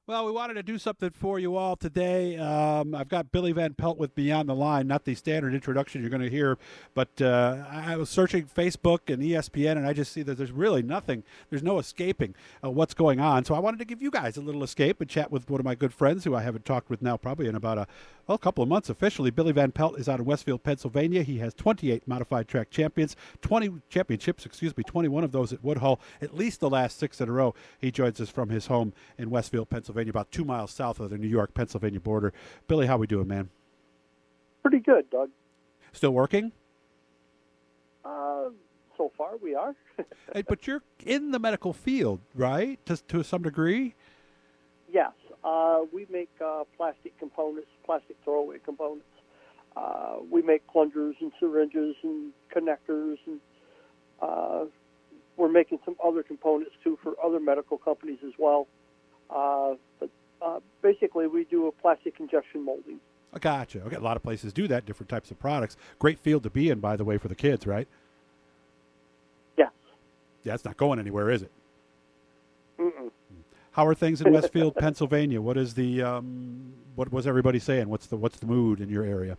Well, we wanted to do something for you all today. I've got Billy Van Pelt with me on the line, not the standard introduction you're going to hear, but I was searching Facebook and ESPN, and I just see that there's really nothing, there's no escaping what's going on. So I wanted to give you guys a little escape and chat with one of my good friends who I haven't talked with now probably in about a couple of months officially. Billy Van Pelt is out of Westfield, Pennsylvania. He has 28 modified track 20 championships, 21 of those at Woodhull, at least the last six in a row. He joins us from his home in Westfield, Pennsylvania, about 2 miles south of the New York-Pennsylvania border. Billy, how we doing, man? Pretty good, Doug. Still working? Uh, so far we are. Hey, but you're in the medical field, right? To some degree? Yes, we make plastic components, plastic throwaway components. We make plungers and syringes and connectors, and we're making some other components too for other medical companies as well. But basically, we do a plastic injection molding. I gotcha. Okay, a lot of places do that, different types of products. Great field to be in, by the way, for the kids, right? Yes. Yeah, it's not going anywhere, is it? Mm-mm. How are things in Westfield, Pennsylvania? What is the what was everybody saying? What's the mood in your area?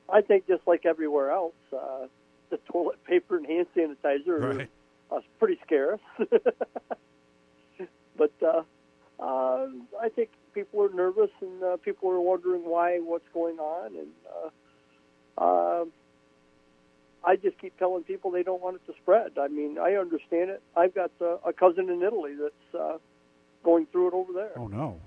I think just like everywhere else, the toilet paper and hand sanitizer Right. are pretty scarce. But I think people are nervous and people are wondering what's going on. And I just keep telling people they don't want it to spread. I mean, I understand it. I've got a cousin in Italy that's going through it over there. Oh no.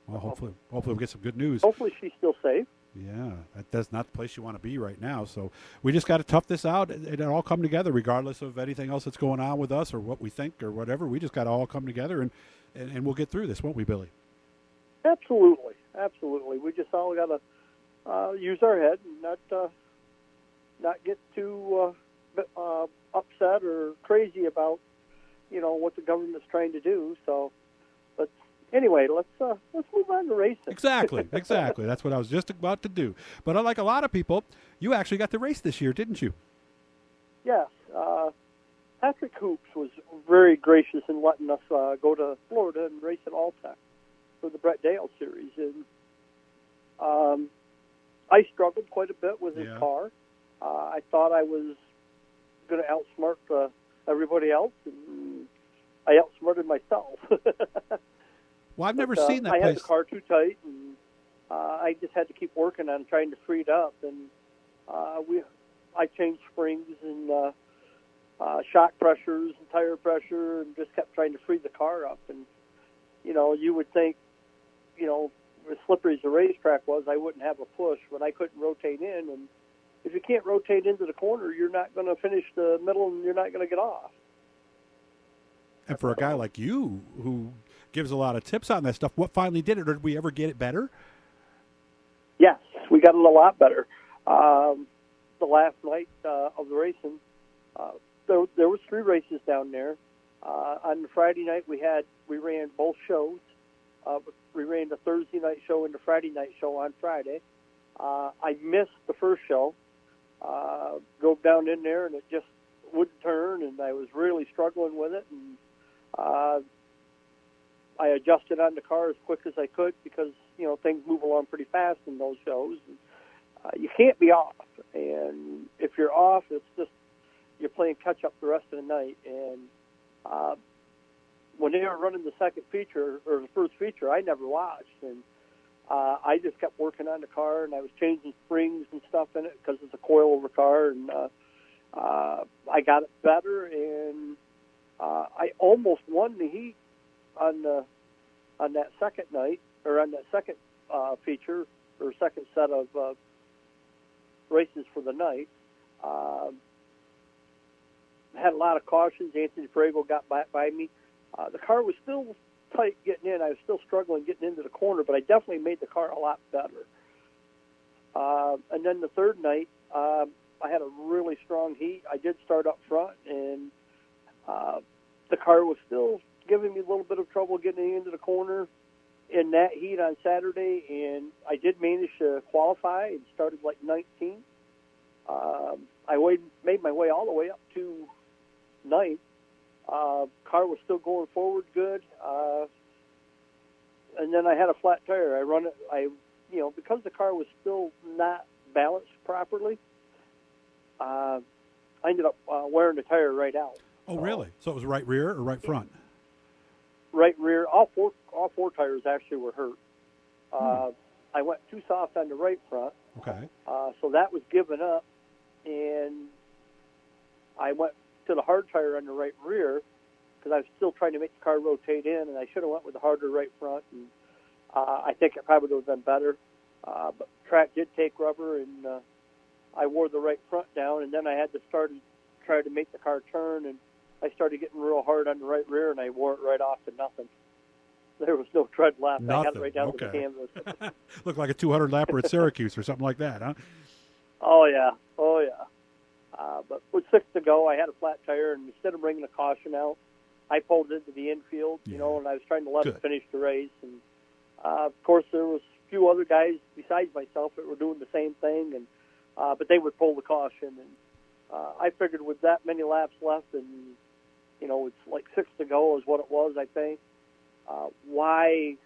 Well, hopefully we'll get some good news. Hopefully she's still safe. Yeah, that's not the place you want to be right now. So we just got to tough this out and all come together, regardless of anything else that's going on with us or what we think or whatever. We just got to all come together and we'll get through this, won't we, Billy? Absolutely, absolutely. We just all got to use our head and not get too upset or crazy about what the government's trying to do. So, but anyway, let's move on to racing. Exactly. That's what I was just about to do. But unlike a lot of people, you actually got to race this year, didn't you? Yes. Patrick Hoops was very gracious in letting us go to Florida and race at Alltech for the Brett Dale series. And I struggled quite a bit with his car. I thought I was going to outsmart everybody else, and I outsmarted myself. Well, I've never seen that I place. had the car too tight, and I just had to keep working on trying to free it up. And I changed springs and shock pressures and tire pressure, and just kept trying to free the car up. And you would think, as slippery as the racetrack was, I wouldn't have a push, but I couldn't rotate in. And if you can't rotate into the corner, you're not going to finish the middle, and you're not going to get off. And for a guy like you who gives a lot of tips on that stuff, what finally did it, or did we ever get it better? Yes, we got it a lot better. The last night of the racing, there was 3 races down there. On the Friday night, we ran both shows. We ran the Thursday night show and the Friday night show on Friday. I missed the first show. Drove down in there, and it just wouldn't turn, and I was really struggling with it. And I adjusted on the car as quick as I could because, things move along pretty fast in those shows. And, you can't be off. And if you're off, it's just you're playing catch-up the rest of the night. And when they were running the second feature, or the first feature, I never watched. And I just kept working on the car, and I was changing springs and stuff in it because it's a coil-over car. And I got it better, and I almost won the heat on that second night, or on that second feature, or second set of races for the night. Had a lot of cautions. Anthony Frago got by me. The car was still tight getting in. I was still struggling getting into the corner, but I definitely made the car a lot better. And then the third night, I had a really strong heat. I did start up front, and the car was still giving me a little bit of trouble getting into the corner in that heat on Saturday, and I did manage to qualify and started like 19th. I made my way all the way up to ninth, Car was still going forward good. And then I had a flat tire. Because the car was still not balanced properly, I ended up wearing the tire right out. Oh, really? So it was right rear or right front? Right rear. All four tires actually were hurt. I went too soft on the right front. Okay. So that was given up, and I went to the hard tire on the right rear because I was still trying to make the car rotate in, and I should have went with the harder right front, and I think it probably would have been better. But track did take rubber, and I wore the right front down, and then I had to try to make the car turn, and I started getting real hard on the right rear, and I wore it right off to nothing. There was no tread left. Nothing. I had it right down to the canvas. Looked like a 200 lapper at Syracuse or something like that, huh? Oh, yeah. But with 6 to go, I had a flat tire, and instead of bringing the caution out, I pulled into the infield, and I was trying to let it finish the race. And, of course, there was a few other guys besides myself that were doing the same thing, and but they would pull the caution. And I figured with that many laps left, and, it's like 6 to go is what it was, I think. Why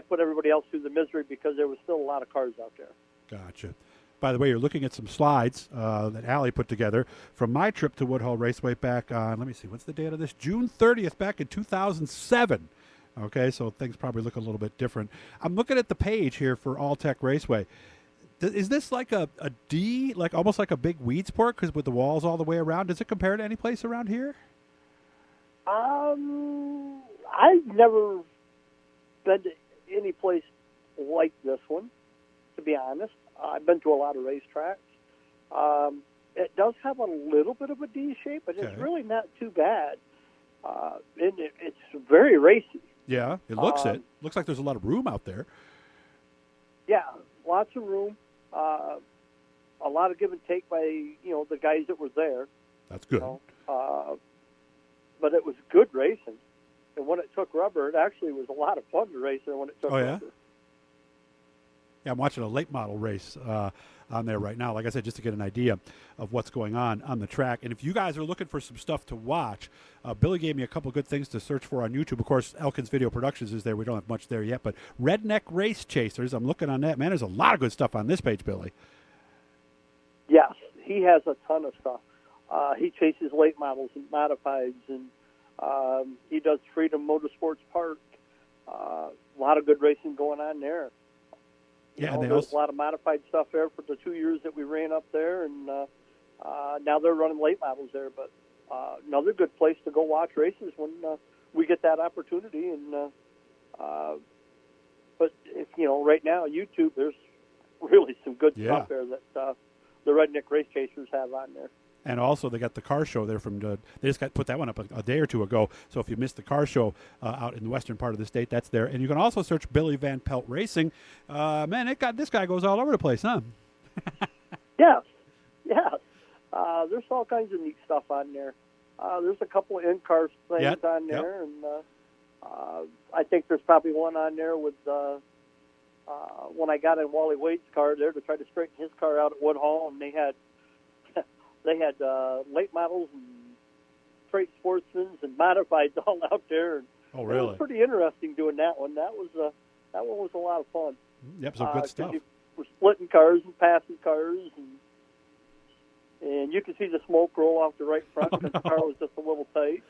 put everybody else through the misery? Because there was still a lot of cars out there. Gotcha. By the way, you're looking at some slides that Allie put together from my trip to Woodhull Raceway back on, let me see, what's the date of this? June 30th back in 2007. Okay, so things probably look a little bit different. I'm looking at the page here for All Tech Raceway. Is this like a D, like almost like a big weed sport because with the walls all the way around? Does it compare to any place around here? I've never been to any place like this one, to be honest. I've been to a lot of racetracks. It does have a little bit of a D shape, but it's really not too bad. And it's very racy. Yeah, it looks it. Looks like there's a lot of room out there. Yeah, lots of room. A lot of give and take by, the guys that were there. That's good. But it was good racing. And when it took rubber, it actually was a lot of fun to race there when it took rubber. Yeah, I'm watching a late model race on there right now, like I said, just to get an idea of what's going on the track. And if you guys are looking for some stuff to watch, Billy gave me a couple good things to search for on YouTube. Of course, Elkins Video Productions is there. We don't have much there yet. But Redneck Race Chasers, I'm looking on that. Man, there's a lot of good stuff on this page, Billy. Yes, he has a ton of stuff. He chases late models and modifieds, and he does Freedom Motorsports Park. A lot of good racing going on there. There's a lot of modified stuff there for the 2 years that we ran up there, and now they're running late models there. But another good place to go watch races when we get that opportunity. And but if right now YouTube, there's really some good stuff there that the Redneck Race Chasers have on there. And also, they got the car show there they just put that one up a day or two ago. So if you missed the car show out in the western part of the state, that's there. And you can also search Billy Van Pelt Racing. Man, this guy goes all over the place, huh? Yes. There's all kinds of neat stuff on there. There's a couple of in-car things on there. And I think there's probably one on there with when I got in Wally Wade's car there to try to straighten his car out at Woodhull, and they had late models and straight sportsmen and modifieds all out there. And oh, really? It was pretty interesting doing that one. That one was a lot of fun. Yep, some good stuff. We're splitting cars and passing cars, and you can see the smoke roll off the right front because the car was just a little tight.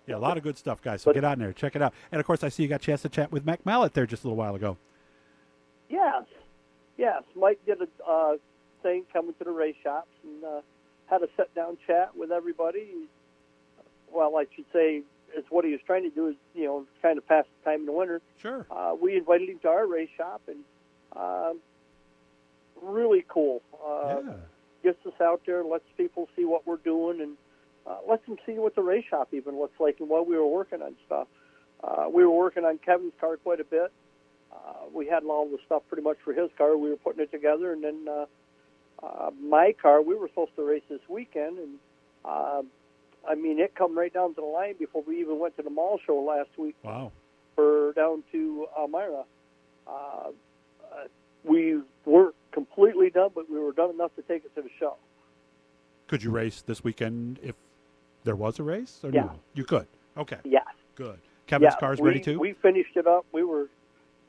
Yeah, a lot of good stuff, guys. So get on there, check it out. And of course, I see you got a chance to chat with Mac Mallet there just a little while ago. Yes. Mike did a thing coming to the race shops and had a sit-down chat with everybody. Well, I should say, it's what he was trying to do is, kind of pass the time in the winter. Sure. We invited him to our race shop, and really cool. Gets us out there, lets people see what we're doing, and lets them see what the race shop even looks like and what we were working on stuff. We were working on Kevin's car quite a bit. We had all the stuff pretty much for his car. We were putting it together, and then my car, we were supposed to race this weekend, and it come right down to the line before we even went to the mall show last week. Wow. For down to Elmira. We weren't completely done, but we were done enough to take it to the show. Could you race this weekend if There was a race? Or Yeah. no? You could. Okay. Yes. Good. Kevin's Yeah, car's ready too? We finished it up. We were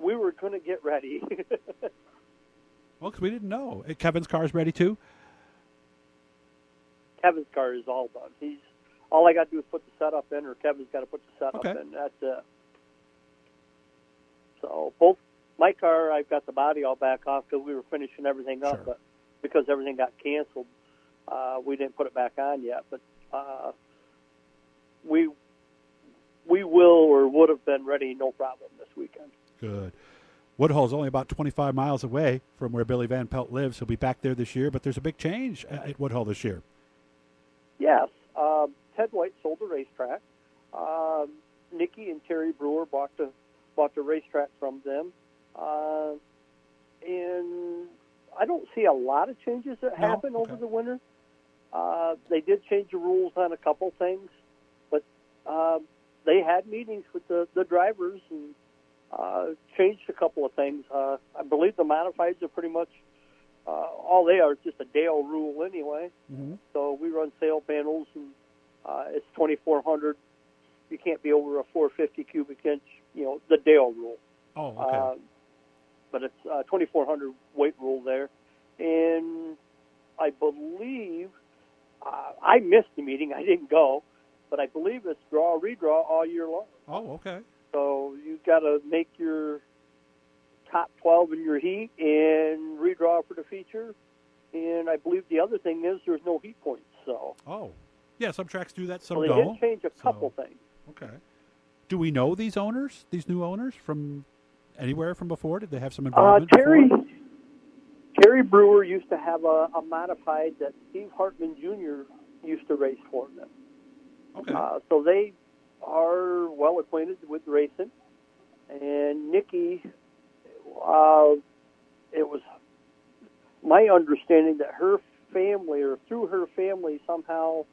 going to get ready. Well, because we didn't know. Kevin's car's ready too? Kevin's car is all done. All I got to do is put the setup in, or Kevin's got to put the setup in. That's it. So both my car, I've got the body all back off because we were finishing everything up, but because everything got canceled, we didn't put it back on yet. But we will or would have been ready, no problem, this weekend. Good. Woodhull is only about 25 miles away from where Billy Van Pelt lives. He'll be back there this year, but there's a big change at Woodhull this year. Yes. Ted White sold the racetrack. Nikki and Terry Brewer bought the racetrack from them. And I don't see a lot of changes that happen over the winter. They did change the rules on a couple things, but they had meetings with the drivers and changed a couple of things. I believe the modifieds are pretty much all they are is just a Dale rule anyway. Mm-hmm. So we run sail panels, and it's 2,400. You can't be over a 450 cubic inch, the Dale rule. Oh, okay. But it's 2,400 weight rule there. And I believe, I missed the meeting. I didn't go. But I believe it's draw, redraw all year long. Oh, okay. So you've got to make your top 12 in your heat and redraw for the feature. And I believe the other thing is there's no heat points. So. Oh. Yeah, some tracks do that, some they don't. did change a couple things. Okay. Do we know these owners, these new owners, from anywhere from before? Did they have some involvement before? Terry Brewer used to have a modified that Steve Hartman Jr. used to race for them. Okay. So they are well acquainted with racing. And Nikki, it was my understanding that her family, or through her family somehow,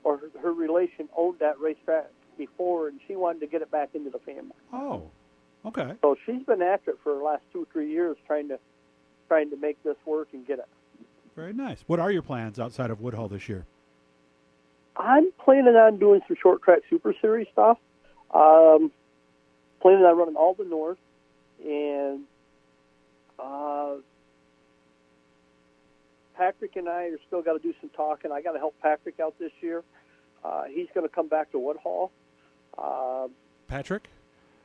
or her relation owned that racetrack before, and she wanted to get it back into the family. Oh, okay. So she's been after it for the last 2 or 3 years, trying to make this work and get it. Very nice. What are your plans outside of Woodhull this year? I'm planning on doing some short track Super Series stuff. Planning on running all the North, and Patrick and I are still got to do some talking. I got to help Patrick out this year. He's going to come back to Woodhull. Patrick?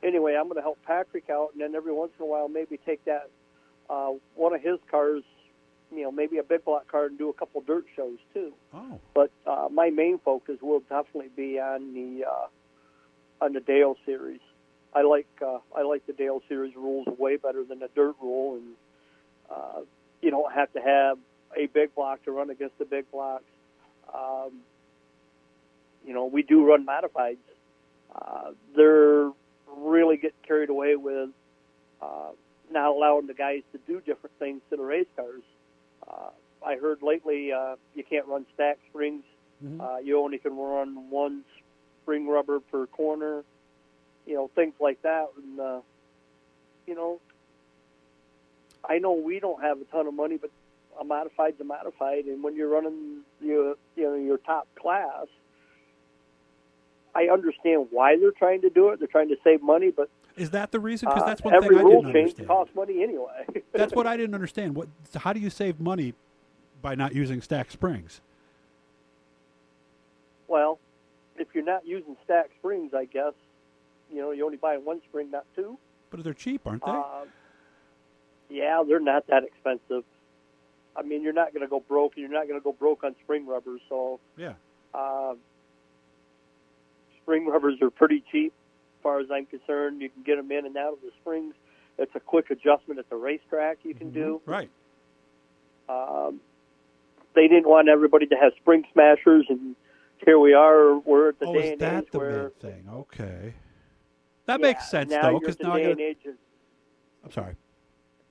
Anyway, I'm going to help Patrick out, and then every once in a while maybe take that one of his cars, maybe a big block car, and do a couple dirt shows too. Oh. But my main focus will definitely be on the Dale series. I like the Dale series rules way better than the dirt rule, and you don't have to have a big block to run against the big blocks. We do run modifieds. They're really getting carried away with not allowing the guys to do different things to the race cars. I heard lately you can't run stack springs. Mm-hmm. You only can run one spring rubber per corner. Things like that. And I know we don't have a ton of money, but a modified's a modified, and when you're running your top class, I understand why they're trying to do it. They're trying to save money, but is that the reason? Because that's one every thing I rule didn't change understand. costs money anyway. That's what I didn't understand. How do you save money by not using stack springs? Well, if you're not using stack springs, I guess you only buy one spring, not two. But they're cheap, aren't they? Yeah, they're not that expensive. I mean, you're not going to go broke, and you're not going to go broke on spring rubbers. So yeah, spring rubbers are pretty cheap, as far as I'm concerned. You can get them in and out of the springs. It's a quick adjustment at the racetrack you can do. Right. They didn't want everybody to have spring smashers, and here we are. We're at the day and age where. Is that the main thing? Okay. That makes sense, now though, because now I got. I'm sorry.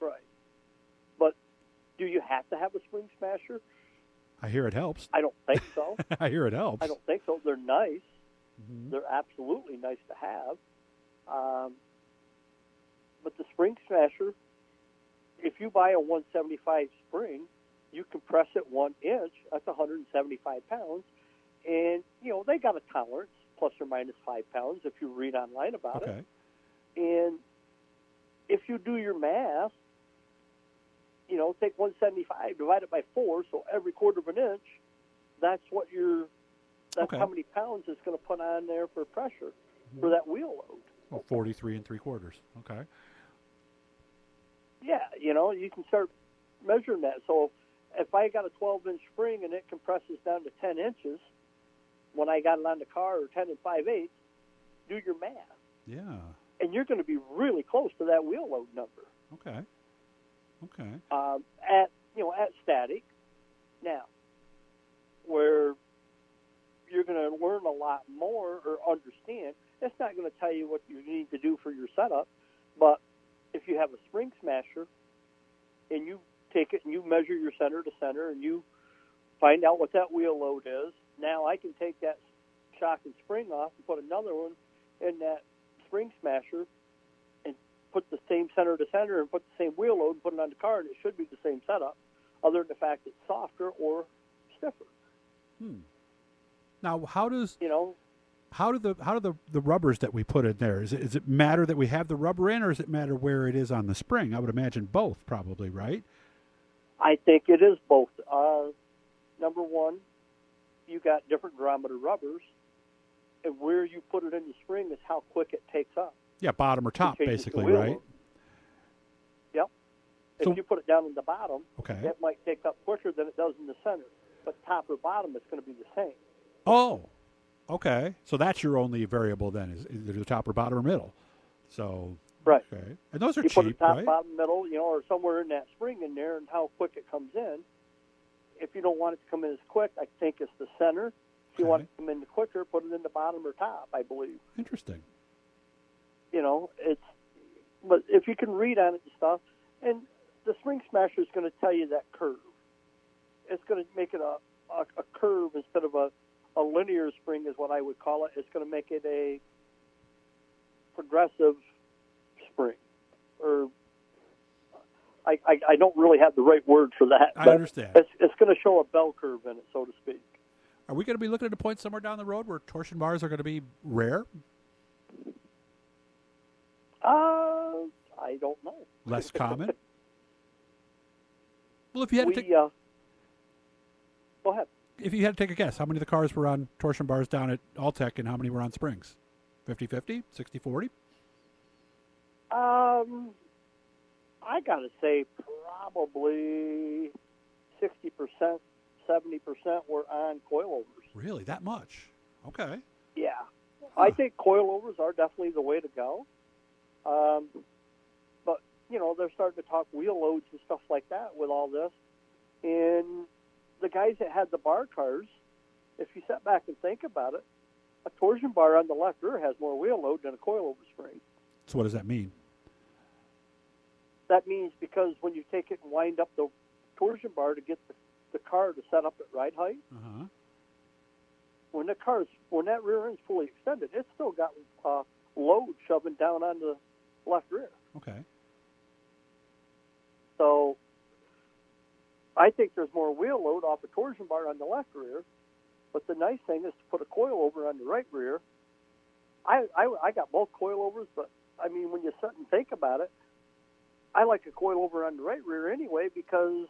Right. But do you have to have a spring smasher? I hear it helps. I don't think so. I hear it helps. I don't think so. They're nice. Mm-hmm. They're absolutely nice to have. But the spring smasher, if you buy a 175 spring, you compress it 1 inch. That's 175 pounds. And, they got a tolerance, plus or minus 5 pounds, if you read online about Okay. it. And if you do your math, take 175, divide it by 4, so every quarter of an inch, that's Okay. how many pounds it's going to put on there for pressure for that wheel load. Well, 43 3/4. Okay. Yeah, you can start measuring that. So if I got a 12-inch spring and it compresses down to 10 inches when I got it on the car, or 10 5/8, do your math. Yeah. And you're going to be really close to that wheel load number. Okay. Okay. At static. Now, where you're going to learn a lot more or understand, it's not going to tell you what you need to do for your setup, but if you have a spring smasher and you take it and you measure your center to center and you find out what that wheel load is, now I can take that shock and spring off and put another one in that spring smasher and put the same center to center and put the same wheel load and put it on the car, and it should be the same setup, other than the fact it's softer or stiffer. Now, how do the rubbers that we put in there? Is it matter that we have the rubber in, or does it matter where it is on the spring? I would imagine both, probably, right? I think it is both. Number one, you got different diameter rubbers, and where you put it in the spring is how quick it takes up. Yeah, bottom or top, basically, right? Load. Yep. So, if you put it down in the bottom, okay, it might take up quicker than it does in the center. But top or bottom, it's going to be the same. Oh, okay. So that's your only variable then, is either the top or bottom or middle. So, right. Okay. And those are you cheap, put it top, right? bottom, middle, or somewhere in that spring in there, and how quick it comes in. If you don't want it to come in as quick, I think it's the center. If you want it to come in quicker, put it in the bottom or top, I believe. Interesting. But if you can read on it and stuff, and the spring smasher is going to tell you that curve. It's going to make it a curve instead of a linear spring is what I would call it. It's going to make it a progressive spring. Or I don't really have the right word for that. I understand. It's going to show a bell curve in it, so to speak. Are we going to be looking at a point somewhere down the road where torsion bars are going to be rare? I don't know. Less common? Well, if you had to go ahead. If you had to take a guess, how many of the cars were on torsion bars down at Alltech and how many were on springs? 50-50? 60-40? I got to say probably 60%, 70% were on coilovers. Really? That much? Okay. Yeah. I think coilovers are definitely the way to go. But, they're starting to talk wheel loads and stuff like that with all this. And the guys that had the bar cars, if you sit back and think about it, a torsion bar on the left rear has more wheel load than a coilover spring. So what does that mean? That means because when you take it and wind up the torsion bar to get the car to set up at ride height, when that rear end's fully extended, it's still got load shoving down on the left rear. Okay. So I think there's more wheel load off a torsion bar on the left rear, but the nice thing is to put a coilover on the right rear. I got both coilovers, but when you sit and think about it, I like a coilover on the right rear anyway because